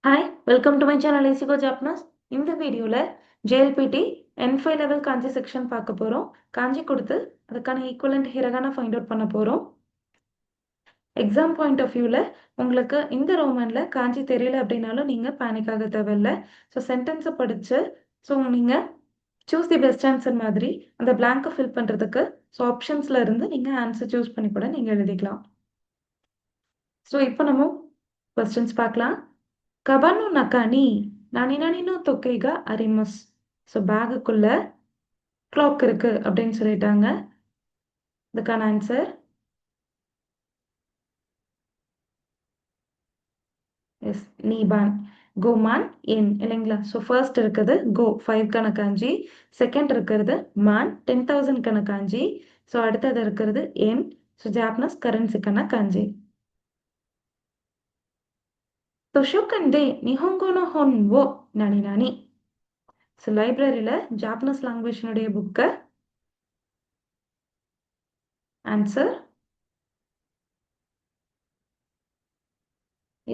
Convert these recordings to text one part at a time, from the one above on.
Hi welcome to my channel easy go Japanese. இந்த வீடியோவில் JLPT N5 level காஞ்சி section பார்க்க போகிறோம். காஞ்சி கொடுத்து அதுக்கான ஈக்குவலண்ட் ஹிரகானா ஃபைண்ட் அவுட் பண்ண போகிறோம். எக்ஸாம் பாயிண்ட் ஆஃப் வியூவில் உங்களுக்கு இந்த ரோமனில் காஞ்சி தெரியல அப்படின்னாலும் நீங்கள் பேனிக் ஆக தேவையில்லை. ஸோ சென்டென்ஸை படித்து ஸோ நீங்கள் சூஸ் தி பெஸ்ட் ஆன்சர் மாதிரி அந்த பிளாங்கை ஃபில் பண்ணுறதுக்கு ஸோ ஆப்ஷன்ஸில் இருந்து நீங்கள் ஆன்சர் சூஸ் பண்ணி கூட நீங்கள் எழுதிக்கலாம். ஸோ இப்போ நம்ம கொஸ்டின்ஸ் பார்க்கலாம். கபானு நக்கானி நானினானினோ தொக்கைகா அரிமஸ். ஸோ பேகுக்குள்ள கிளாக் இருக்கு அப்படின்னு சொல்லிட்டாங்க. இதுக்கான ஆன்சர் எஸ் நீபான். கோமான் என் இல்லைங்களா. ஸோ ஃபர்ஸ்ட் இருக்குது கோ 5 கணக்காஞ்சி, செகண்ட் இருக்கிறது மான் 10,000 கணக்காஞ்சி, ஸோ அடுத்தது இருக்கிறது என் ஸோ ஜாப்பனீஸ் கரன்சி கணக்காஞ்சி. தொஷோகண்டே நிஹோங்கோனோ ஹொன் ஓ நானி நானி. ஸோ லைப்ரரியில் ஜாப்பனீஸ் லாங்குவேஜினுடைய புக்கை ஆன்சர்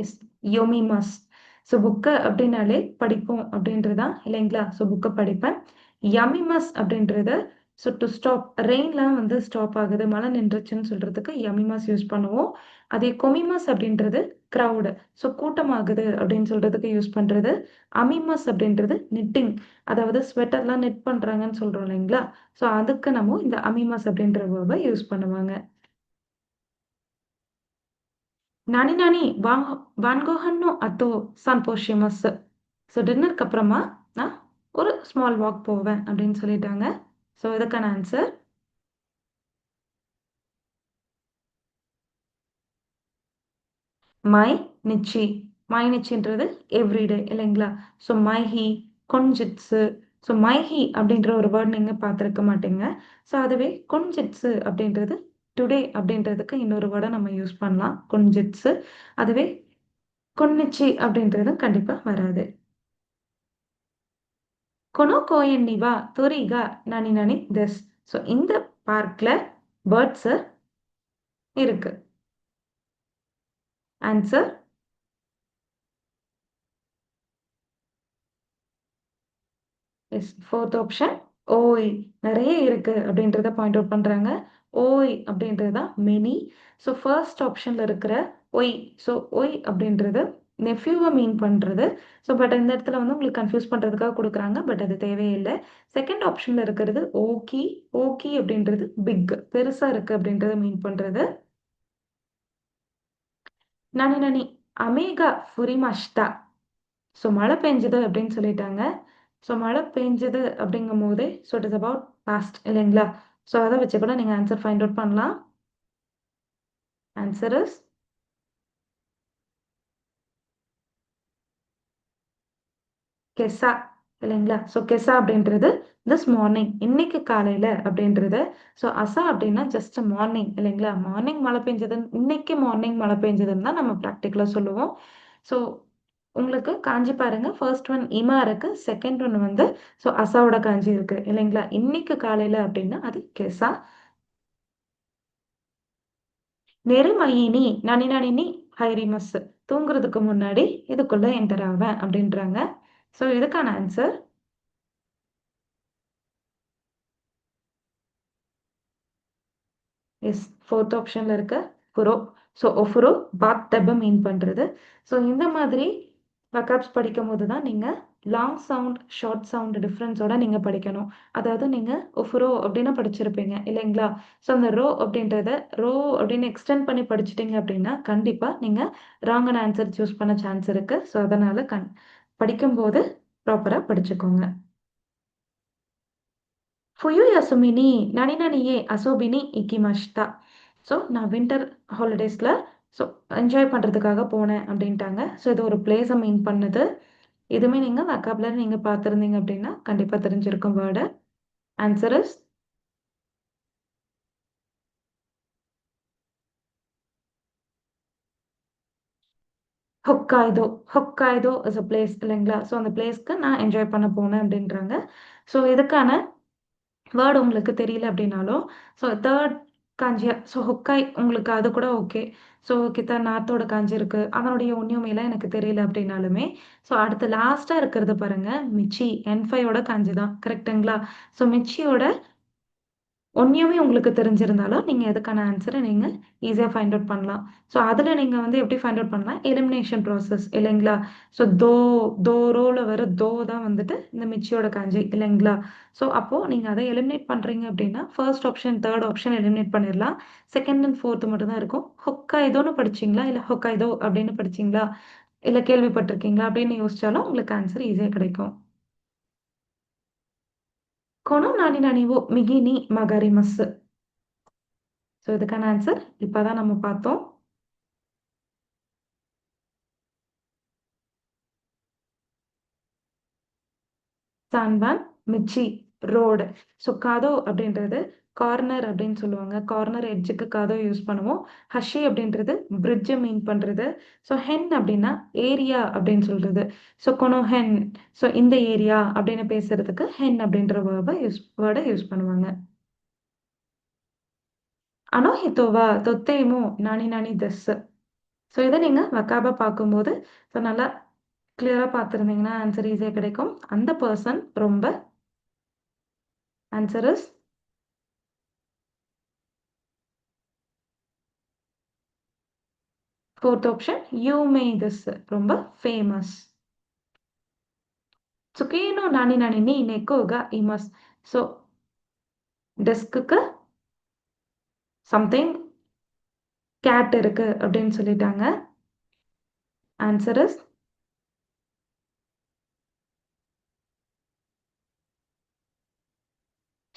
எஸ் யோமிமஸ். ஸோ புக்கை அப்படின்னாலே படிப்போம் அப்படின்றதான் இல்லைங்களா. ஸோ புக்கை படிப்பேன். யமிமஸ் அப்படின்றது ஸோ டு ஸ்டாப், ரெயின்லாம் வந்து ஸ்டாப் ஆகுது, மழை நின்றுச்சுன்னு சொல்றதுக்கு யமிமஸ் யூஸ் பண்ணுவோம். அதே கொமிமஸ் அப்படின்றது க்ரௌடு, ஸோ கூட்டமாகுது அப்படின்னு சொல்றதுக்கு யூஸ் பண்றது. அமிமஸ் அப்படின்றது நிட்டிங், அதாவது ஸ்வெட்டர்லாம் நிட் பண்றாங்கன்னு சொல்றோம் இல்லைங்களா. ஸோ அதுக்கு நம்ம இந்த அமிமஸ் அப்படின்ற வேர்பை யூஸ் பண்ணுவாங்க. நானி நானி வான்கோஹன்னோ அத்தோ சன்போஷிமஸ். ஸோ டின்னருக்கு அப்புறமா நான் ஒரு ஸ்மால் வாக் போவேன் அப்படின்னு சொல்லிட்டாங்க. ஸோ இதுக்கான ஆன்சர் மை நிச்சி. மை நிச்சின்றது எவ்ரிடே இல்லைங்களா. ஸோ மைஹி கொன்ஜிட்ஸு. ஸோ மைஹி அப்படின்ற ஒரு வேர்ட் நீங்கள் பார்த்துருக்க மாட்டீங்க. ஸோ அதுவே கொன்ஜிட்ஸு அப்படின்றது டுடே அப்படின்றதுக்கு இன்னொரு வேர்டை நம்ம யூஸ் பண்ணலாம், கொன்ஜிட்ஸு. அதுவே கொன்னிச்சி அப்படின்றது கண்டிப்பாக வராது. கொனோ கோயன்னிவா தொரிகா நானி நானி திஸ். ஸோ இந்த பார்க்கில் பேர்ட்ஸு இருக்கு. ஆன்சர் எஸ் ஃபோர்த் ஆப்ஷன் ஓய். நிறைய இருக்கு அப்படின்றத பாயிண்ட் அவுட் பண்றாங்க. ஓய் அப்படின்றது தான் மெனி. ஸோ ஃபர்ஸ்ட் ஆப்ஷன்ல இருக்கிற ஒய், ஸோ ஒய் அப்படின்றது நெஃப்யூவை மீன் பண்றது. ஸோ பட் இந்த இடத்துல வந்து உங்களுக்கு கன்ஃபியூஸ் பண்றதுக்காக கொடுக்குறாங்க, பட் அது தேவையில்லை. செகண்ட் ஆப்ஷன்ல இருக்கிறது ஓகி. ஓகி அப்படின்றது பிக், பெருசா இருக்கு அப்படின்றத மீன் பண்றது. நானி நானி அமேகா ஃபுரிமாஷ்டா. ஸோ மழை பெஞ்சது அப்படின்னு சொல்லிட்டாங்க. ஸோ மழை பெஞ்சது அப்படிங்கும் போதே so it is about past இல்லைங்களா. ஸோ அதை வச்சு கூட நீங்கள் ஆன்சர் ஃபைண்ட் அவுட் பண்ணலாம். ஆன்சர் இஸ் கெசா இல்லைங்களா. ஸோ கெசா அப்படின்றது திஸ் மார்னிங், இன்னைக்கு காலையில் அப்படின்றது. ஸோ அசா அப்படின்னா ஜஸ்ட் மார்னிங் இல்லைங்களா. மார்னிங் மழை பெஞ்சதுன்னு, இன்னைக்கு மார்னிங் மழை பெஞ்சதுன்னு தான் நம்ம ப்ராக்டிக்கலாக சொல்லுவோம். ஸோ உங்களுக்கு காஞ்சி பாருங்க, ஃபர்ஸ்ட் ஒன் இமா இருக்கு, செகண்ட் ஒன் வந்து ஸோ அசாவோட காஞ்சி இருக்கு இல்லைங்களா. இன்னைக்கு காலையில் அப்படின்னா அது கெசா. நெருமயினி நனி நனினி ஹைரிமஸ். தூங்குறதுக்கு முன்னாடி இதுக்குள்ள என்டர் ஆவேன் அப்படின்றாங்க. ஸோ இதுக்கான ஆன்சர் எஸ் ஃபோர்த் ஆப்ஷன்ல இருக்க ஃபுரோ. ஸோ ஒஃபுரோ பாத் டப்பை மீன் பண்ணுறது. ஸோ இந்த மாதிரி வக்காப்ஸ் படிக்கும் போது தான் நீங்கள் லாங் சவுண்ட் ஷார்ட் சவுண்ட் டிஃப்ரென்ஸோட நீங்கள் படிக்கணும். அதாவது நீங்கள் ஒஃபுரோ அப்படின்னு படிச்சிருப்பீங்க இல்லைங்களா. ஸோ அந்த ரோ அப்படின்றத ரோ அப்படின்னு எக்ஸ்டெண்ட் பண்ணி படிச்சிட்டிங்க அப்படின்னா கண்டிப்பாக நீங்கள் ராங்கான ஆன்சர் சூஸ் பண்ண சான்ஸ் இருக்குது. ஸோ அதனால் படிக்கும்போது ப்ராப்பராக படிச்சுக்கோங்க. ஃபுயு யசுமினி நனி நனியே அசோபினி இக்கிமஷ்தா. ஸோ நான் வின்டர் ஹாலிடேஸில் ஸோ என்ஜாய் பண்ணுறதுக்காக போனேன் அப்படின்ட்டாங்க. ஸோ இது ஒரு பிளேஸை மீன் பண்ணுது. இதுவுமே நீங்கள் வக்காபுலரி நீங்கள் பார்த்துருந்தீங்க அப்படின்னா கண்டிப்பாக தெரிஞ்சிருக்கும் word. Answer is Hokkaido. Hokkaido is a place இல்லைங்களா. ஸோ அந்த பிளேஸ்க்கு நான் என்ஜாய் பண்ண போனேன் அப்படின்றாங்க. ஸோ இதுக்கான வேர்டு உங்களுக்கு தெரியல அப்படின்னாலும் ஸோ தேர்ட் காஞ்சியா. ஸோ ஹொக்காய் உங்களுக்கு அது கூட ஓகே. ஸோ கித்தா நாத்தோட காஞ்சி இருக்கு. அதனுடைய ஒண்ணியமைலாம் எனக்கு தெரியல அப்படின்னாலுமே, ஸோ அடுத்து லாஸ்ட்டா இருக்கிறது பாருங்க, மிச்சி N5 காஞ்சி தான். கரெக்ட்டுங்களா? ஸோ மிச்சியோட ஒண்ணியமே உங்களுக்கு தெரிஞ்சிருந்தாலும், நீங்க இதுக்கான ஆன்ஸர நீங்க ஈஸியா ஃபைண்ட் அவுட் பண்ணலாம். ஸோ அதுல நீங்க வந்து எப்படி ஃபைண்ட் அவுட் பண்ணலாம்? எலிமினேஷன் ப்ராசஸ் இல்லைங்களா? ஸோ ரோல வர தான் வந்துட்டு இந்த மிச்சியோட காஞ்சி இல்லைங்களா? ஸோ அப்போ நீங்க அத எலிமினேட் பண்றீங்க அப்படின்னா, 1st option, 3rd option eliminate பண்ணிரலாம். 2ண்ட் அண்ட் 4த் மட்டும் தான் இருக்கும். ஹொக்காய்தோன்னு படிச்சீங்களா? இல்ல ஹொக்காய்தோ அப்படின்னு படிச்சீங்களா? இல்ல கேள்விப்பட்டிருக்கீங்களா? அப்படின்னு யோசிச்சாலும் உங்களுக்கு ஆன்ஸர் ஈஸியா கிடைக்கும். கொனோ நானி நானி ஓ மிகி நீ மகாரிமஸ்ஸு. ஸோ இதுக்கான ஆன்சர் இப்பதான் நம்ம பார்த்தோம். சான்வான், மிச்சி, ரோடு. ஸோ காதோ அப்படின்றது கார்னர் அப்படின்னு சொல்லுவாங்க. கார்னர் எட்ஜுக்கு காதோ யூஸ் பண்ணுவோம். ஹஷி அப்படின்றது பிரிட்ஜை மீன் பண்றது. ஸோ ஹென் அப்படின்னா ஏரியா அப்படின்னு சொல்றது. ஸோ கொனோ ஹென். ஸோ இந்த ஏரியா அப்படின்னு பேசுறதுக்கு ஹென் அப்படின்ற வேர்டை யூஸ் பண்ணுவாங்க. அனோ ஹித்தோவா தொத்தேமோ நானி நானி தஸ். ஸோ இதை நீங்க வக்காபா பார்க்கும்போது ஸோ நல்லா கிளியரா பார்த்துருந்தீங்கன்னா ஆன்சர் ஈஸியா கிடைக்கும். அந்த பர்சன் ரொம்ப. ஆன்சர் இஸ் 4th ஆப்ஷன் யூமேதஸ். ரொம்ப ஃபேமஸ். சுகேனோ நானி நானி நீ நெக்கோகா இமஸ். ஸோ டெஸ்க்குக்கு சம்திங் கேட் இருக்கு அப்படின்னு சொல்லிட்டாங்க. ஆன்சர் இஸ்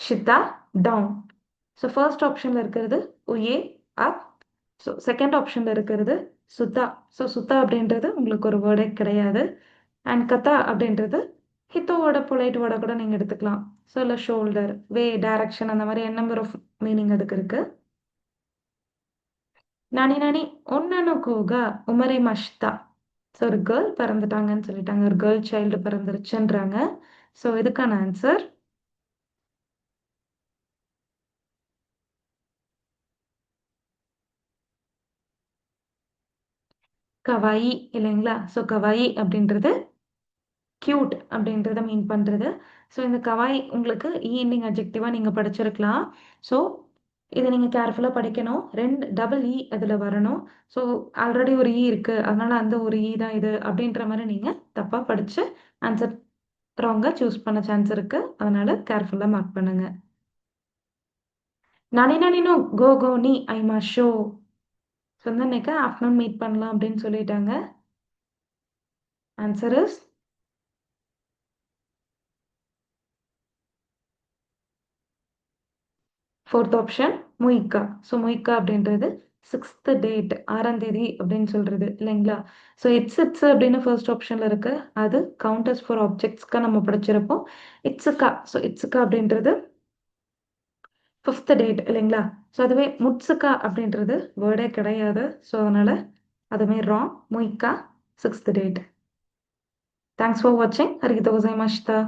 ஷிதா டவுன். ஸோ ஃபர்ஸ்ட் ஆப்ஷன்ல இருக்கிறது உயே அப். ஸோ செகண்ட் ஆப்ஷன்ல இருக்கிறது சுத்தா. ஸோ சுத்தா அப்படின்றது உங்களுக்கு ஒரு வேர்டே கிடையாது. அண்ட் கத்தா அப்படின்றது ஹித்தோவோட பொலைட் வேர்டை கூட நீங்கள் எடுத்துக்கலாம். ஸோ இல்லை ஷோல்டர், வே, டைரக்ஷன் அந்த மாதிரி நம்பர் ஆஃப் மீனிங் அதுக்கு இருக்கு. நானி நானி ஒன்னனுக்கோகா உமரை மஷ்தா. ஸோ ஒரு கேர்ள் பிறந்துட்டாங்கன்னு சொல்லிட்டாங்க. ஒரு கேர்ள் சைல்டு பிறந்துருச்சுன்றாங்க. ஸோ இதுக்கான ஆன்சர் கவாயி இல்லைங்களா? ஸோ கவாயி அப்படின்றது கியூட் அப்படின்றத மீன் பண்றது. ஸோ இந்த கவாய் உங்களுக்கு ஈண்டிங் அட்ஜெக்டிவா நீங்க படிச்சிருக்கலாம். ஸோ இதை நீங்க கேர்ஃபுல்லா படிக்கணும். 2 டபுள் இ அதுல வரணும். ஸோ ஆல்ரெடி ஒரு இ இருக்கு. அதனால அந்த ஒரு இ தான் இது அப்படின்ற மாதிரி நீங்க தப்பா படிச்சு ஆன்சர் ராங்கா சூஸ் பண்ண சான்ஸ் இருக்கு. அதனால கேர்ஃபுல்லா மார்க் பண்ணுங்க. நானே நானேனோ கோ கோ நீ ஐமா ஷோ. ஸோ வந்து இன்னைக்கு ஆஃப்டர்நூன் மீட் பண்ணலாம் அப்படின்னு சொல்லிட்டாங்க. ஆன்சர் இஸ் 4th ஆப்ஷன் முயிக்கா. ஸோ முயிக்கா அப்படின்றது 6th டேட் 6ஆம் தேதி அப்படின்னு சொல்றது இல்லைங்களா? ஸோ இட்ஸ் இட்ஸ் அப்படின்னு ஃபர்ஸ்ட் ஆப்ஷன்ல இருக்கு. அது கவுண்டர்ஸ் ஃபார் ஆப்ஜெக்ட்ஸ்க்கு நம்ம படிச்சிருப்போம். இட்ஸுக்கா. ஸோ இட்ஸுக்கா அப்படின்றது 5th டேட் இல்லைங்களா? ஸோ அதுவே முட்சுக்கா அப்படின்றது வேர்டே கிடையாது. ஸோ அதனால அதுவுமே ராங். முயிக்கா 6th டேட். தேங்க்ஸ் ஃபார் வாட்சிங். அரிகிதோ கோசைமாஷிதா.